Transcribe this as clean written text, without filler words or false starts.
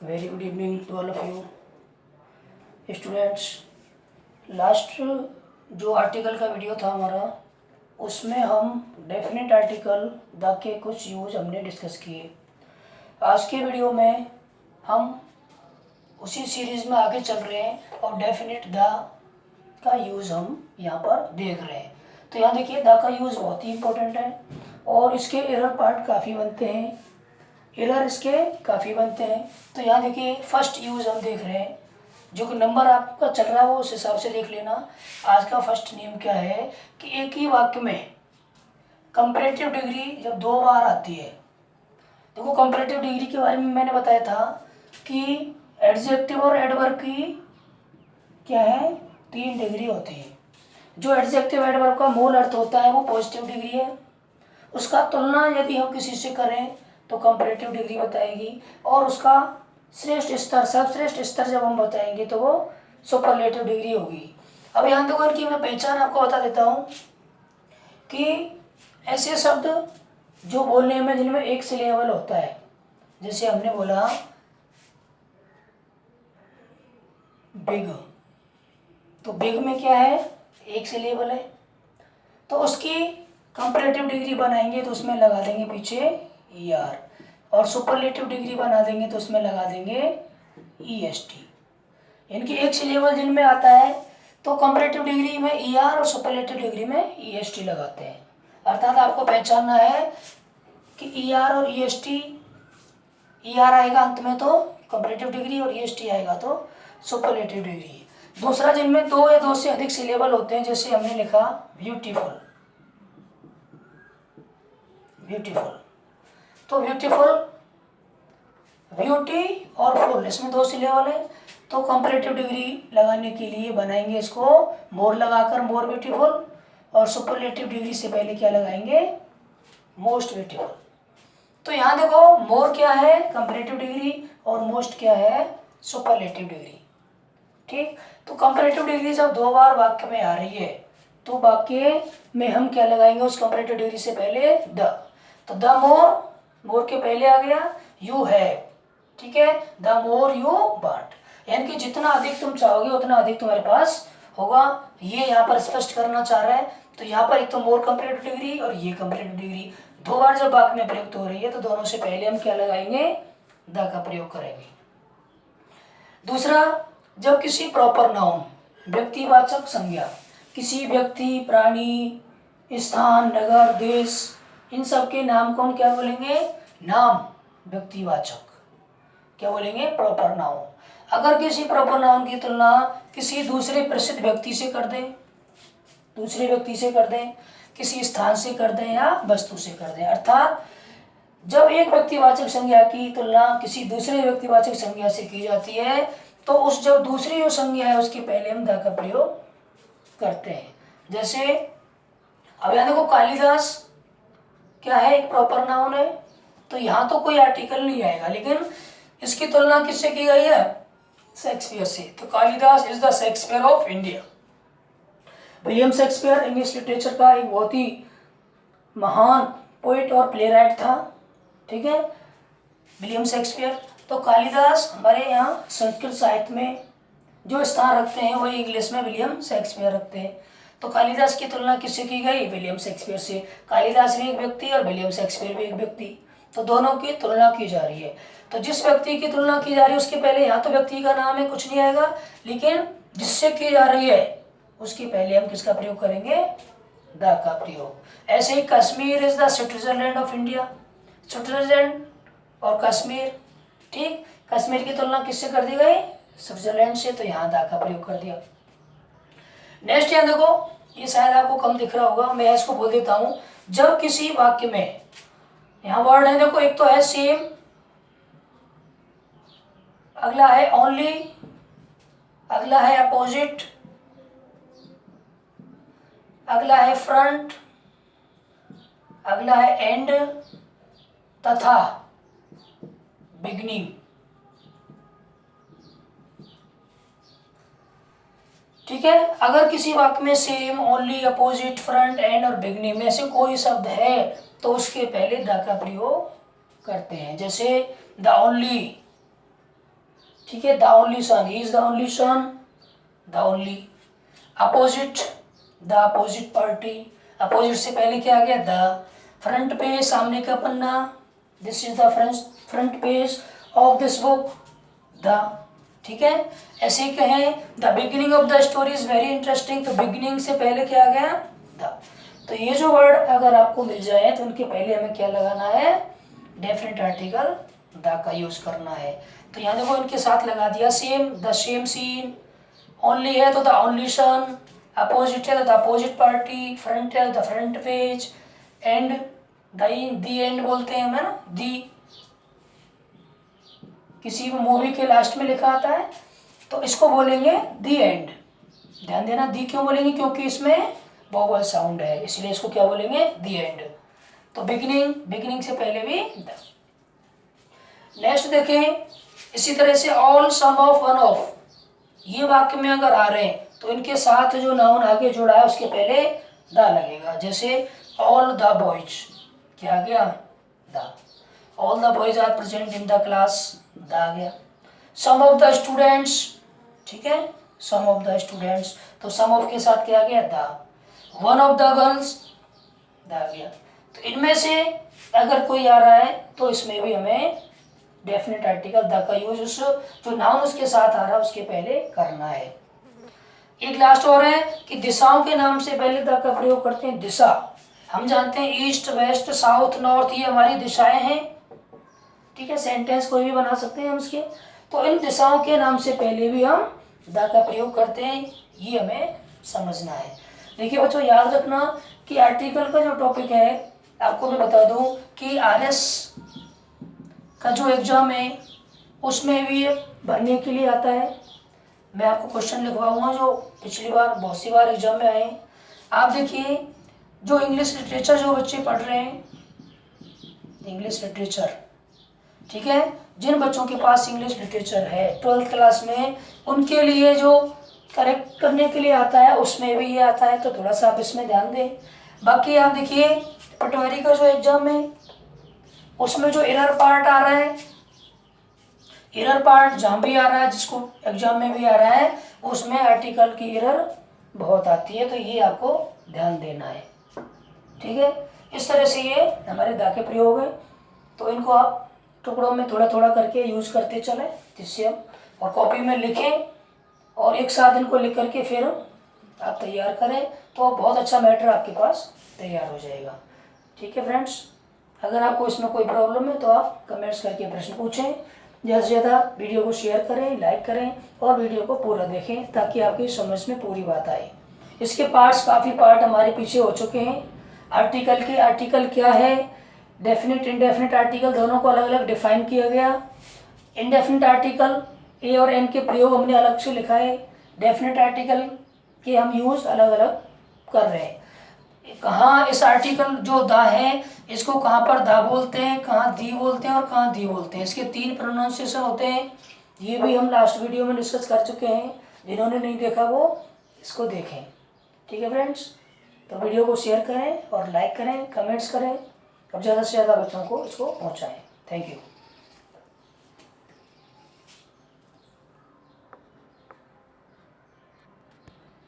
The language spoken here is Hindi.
Very good evening to all of you students. Last जो आर्टिकल का वीडियो था हमारा, उसमें हम डेफिनेट आर्टिकल द के कुछ यूज हमने डिस्कस किए। आज के वीडियो में हम उसी सीरीज़ में आगे चल रहे हैं और डेफिनेट द का यूज़ हम यहाँ पर देख रहे हैं। तो यहाँ देखिए, द का यूज़ बहुत ही इम्पोर्टेंट है और इसके एरर पार्ट काफ़ी बनते हैं, एरर इसके काफ़ी बनते हैं। तो यहाँ देखिए, फर्स्ट यूज़ हम देख रहे हैं, जो कि नंबर आपका चल रहा है वो उस हिसाब से देख लेना। आज का फर्स्ट नियम क्या है कि एक ही वाक्य में कंपैरेटिव डिग्री जब दो बार आती है, देखो कंपैरेटिव डिग्री के बारे में मैंने बताया था कि एडजेक्टिव और एडवर्ब की क्या है, 3 डिग्री होती है। जो एडजेक्टिव एडवर्ब का मूल अर्थ होता है वो पॉजिटिव डिग्री है, उसका तुलना यदि हम किसी से करें तो कंपैरेटिव डिग्री बताएगी, और उसका श्रेष्ठ स्तर, सर्वश्रेष्ठ स्तर जब हम बताएंगे तो वो सुपरलेटिव डिग्री होगी। अब यहाँ देखो, इनकी मैं पहचान आपको बता देता हूँ कि ऐसे शब्द जो बोलने में जिनमें एक सिलेबल होता है, जैसे हमने बोला बिग, तो बिग में क्या है, एक सिलेबल है, तो उसकी कंपैरेटिव डिग्री बनाएंगे तो उसमें लगा देंगे पीछे ER, और सुपरलेटिव डिग्री बना देंगे तो उसमें लगा देंगे EST। इनकी एक सिलेबल जिनमें आता है तो कंपैरेटिव डिग्री में ER और सुपरलेटिव डिग्री में EST लगाते हैं। अर्थात आपको पहचानना है कि ER और EST, ER आएगा अंत में तो कंपैरेटिव डिग्री और EST आएगा तो सुपरलेटिव डिग्री। दूसरा, जिनमें 2 या 2 से अधिक सिलेबल होते हैं, जैसे हमने लिखा ब्यूटीफुल, ब्यूटीफुल, तो ब्यूटीफुल, ब्यूटी और फुल, इसमें 2 सिलेबल है, तो कंपैरेटिव डिग्री लगाने के लिए बनाएंगे इसको मोर लगाकर मोर ब्यूटीफुल, और सुपरलेटिव डिग्री से पहले क्या लगाएंगे, मोस्ट ब्यूटीफुल। तो यहाँ देखो, मोर क्या है, कंपैरेटिव डिग्री, और मोस्ट क्या है, सुपरलेटिव डिग्री। ठीक, तो कंपैरेटिव डिग्री जब 2 बार वाक्य में आ रही है तो वाक्य में हम क्या लगाएंगे, उस कंपैरेटिव डिग्री से पहले द, तो द मोर, मोर के पहले आ गया यू है, ठीक है, द मोर यू वांट, यानी कि जितना अधिक तुम चाहोगे उतना अधिक तुम्हारे पास होगा। ये यहाँ पर स्पष्ट करना चाह रहा है। तो यहाँ पर एक तो मोर कंपैरेटिव डिग्री और ये कंपैरेटिव डिग्री 2 बार जब वाक्य में प्रयुक्त हो रही है तो दोनों से पहले हम क्या लगाएंगे, द का प्रयोग करेंगे। दूसरा, जब किसी प्रॉपर नाउन, व्यक्तिवाचक संज्ञा, किसी व्यक्ति, प्राणी, स्थान, नगर, देश, इन सब के नाम को हम क्या बोलेंगे, नाम व्यक्तिवाचक, क्या बोलेंगे, प्रॉपर नाउन। अगर किसी प्रॉपर नाउन की तुलना किसी दूसरे प्रसिद्ध व्यक्ति से कर दें, दूसरे व्यक्ति से कर दें, किसी स्थान से कर दें या वस्तु से कर दें, अर्थात जब एक व्यक्तिवाचक संज्ञा की तुलना किसी दूसरे व्यक्तिवाचक संज्ञा से की जाती है तो उस जो दूसरी जो संज्ञा है उसके पहले हम द का प्रयोग करते हैं। जैसे अब यहाँ देखो, कालिदास क्या है, एक प्रॉपर नाउन है, तो यहाँ तो कोई आर्टिकल नहीं आएगा, लेकिन इसकी तुलना किससे की गई है, शेक्सपियर से, तो Kalidas is the Shakespeare of India. William Shakespeare English literature का एक बहुत ही महान पोइट और प्ले राइट था, ठीक है, विलियम शेक्सपियर। तो कालिदास हमारे यहाँ संस्कृत साहित्य में जो स्थान रखते हैं वही इंग्लिश में विलियम शेक्सपियर रखते हैं। तो कालिदास की तुलना किससे की गई, विलियम शेक्सपियर से। कालिदास भी एक व्यक्ति और विलियम शेक्सपियर भी एक व्यक्ति, तो दोनों की तुलना की जा रही है। तो जिस व्यक्ति की तुलना की जा रही है उसके पहले यहाँ तो व्यक्ति का नाम है, कुछ नहीं आएगा, लेकिन जिससे की जा रही है उसके पहले हम किसका प्रयोग करेंगे, द का प्रयोग। ऐसे ही Kashmir is the Switzerland of India, Switzerland और कश्मीर, ठीक, कश्मीर की तुलना किससे कर दी गई, स्विट्जरलैंड से, तो यहाँ द का प्रयोग कर दिया। नेक्स्ट यहाँ देखो, ये शायद आपको कम दिख रहा होगा, मैं इसको बोल देता हूँ। जब किसी वाक्य में, यहाँ वर्ड है देखो, एक तो है सेम, अगला है ओनली, अगला है अपोजिट, अगला है फ्रंट, अगला है एंड, तथा बिगनिंग, ठीक है। अगर किसी वाक्य में same, only, opposite, front, and और बिगनिंग में से कोई शब्द है तो उसके पहले द का प्रयोग करते हैं। जैसे द ओनली, ठीक है, the only son, he is the only son, the only. Opposite, the opposite party, opposite से पहले क्या आ गया द। फ्रंट पेज, सामने का पन्ना, this is the front page of this book, the. ठीक है, ऐसे ही कहें the beginning of the story is very interesting, तो बिगिनिंग से पहले क्या आ गया द। तो ये जो वर्ड अगर आपको मिल जाए तो उनके पहले हमें क्या लगाना है, डेफिनेट आर्टिकल द का यूज करना है। तो यहाँ देखो इनके साथ लगा दिया same, the same scene, only है तो द ओनली सन, अपोजिट है तो द अपोजिट पार्टी, फ्रंट है तो the front page, and the and बोलते हैं हमें ना, दी। किसी भी मूवी के लास्ट में लिखा आता है तो इसको बोलेंगे दी एंड। ध्यान देना, दी क्यों बोलेंगे, क्योंकि इसमें वोवल साउंड है, इसलिए इसको क्या बोलेंगे, दी एंड। तो बिगिनिंग, बिगिनिंग से पहले भी द। नेक्स्ट देखें, इसी तरह से all, some of, one of, ये वाक्य में अगर आ रहे हैं तो इनके साथ जो नाउन आगे जुड़ा है उसके पहले द लगेगा। जैसे ऑल द बॉयज, क्या आ गया the. All the boys are present in the class, the आ गया। सम ऑफ द स्टूडेंट्स, ठीक है, सम ऑफ द स्टूडेंट्स, तो सम ऑफ के साथ क्या आ गया the. One of the girls, the आ गया। तो इनमें से अगर कोई आ रहा है तो इसमें भी हमें डेफिनेट आर्टिकल द का यूज उस जो नाउन उसके साथ आ रहा है उसके पहले करना है। एक लास्ट और है कि दिशाओं के नाम से पहले द का प्रयोग करते हैं। दिशा, हम जानते हैं ईस्ट, वेस्ट, साउथ, नॉर्थ, ये हमारी दिशाएं हैं। ठीक है, सेंटेंस कोई भी बना सकते हैं हम इसके। तो इन दिशाओं के नाम से पहले भी हम द का प्रयोग करते हैं, ये हमें समझना है। देखिए बच्चों, याद रखना कि आर्टिकल का जो टॉपिक है, आपको मैं बता दूं कि आरएस का जो एग्जाम है उसमें भी भरने के लिए आता है। मैं आपको क्वेश्चन लिखवाऊंगा जो पिछली बार बहुत सी बार एग्जाम में आए हैं। आप देखिए, जो इंग्लिश लिटरेचर जो बच्चे पढ़ रहे हैं, इंग्लिश लिटरेचर, ठीक है, जिन बच्चों के पास इंग्लिश लिटरेचर है 12th क्लास में, उनके लिए जो करेक्ट करने के लिए आता है उसमें भी ये आता है, तो थोड़ा सा आप इसमें ध्यान दें। बाकी आप देखिए पटवारी का जो एग्जाम है उसमें जो एरर पार्ट आ रहा है, एरर पार्ट जहाँ भी आ रहा है, जिसको एग्जाम में भी आ रहा है, उसमें आर्टिकल की एरर बहुत आती है, तो ये आपको ध्यान देना है। ठीक है, इस तरह से ये हमारे दा के प्रयोग है। तो इनको आप टुकड़ों में थोड़ा थोड़ा करके यूज़ करते चलें, जिससे हम और कॉपी में लिखें और एक साथ इनको लिख करके फिर आप तैयार करें, तो बहुत अच्छा मैटर आपके पास तैयार हो जाएगा। ठीक है फ्रेंड्स, अगर आपको इसमें कोई प्रॉब्लम है तो आप कमेंट्स करके प्रश्न पूछें। ज़्यादा से ज़्यादा वीडियो को शेयर करें, लाइक करें और वीडियो को पूरा देखें ताकि आपकी समझ में पूरी बात आए। इसके पार्ट्स, काफ़ी पार्ट हमारे पीछे हो चुके हैं आर्टिकल के। आर्टिकल क्या है, डेफिनेट इनडेफिनेट आर्टिकल दोनों को अलग अलग डिफाइन किया गया। इनडेफिनेट आर्टिकल ए और एन के प्रयोग हमने अलग से लिखा है, डेफिनेट आर्टिकल के हम यूज़ अलग अलग कर रहे हैं। कहाँ इस आर्टिकल जो दा है इसको कहाँ पर दा बोलते हैं, कहाँ दी बोलते हैं और कहाँ दी बोलते हैं, इसके 3 प्रोनाउंसिएशन होते हैं। ये भी हम लास्ट वीडियो में डिस्कस कर चुके हैं, जिन्होंने नहीं देखा वो इसको देखें। ठीक है फ्रेंड्स, तो वीडियो को शेयर करें और लाइक करें, कमेंट्स करें और ज़्यादा से ज़्यादा बच्चों को इसको पहुँचाएँ। Thank you.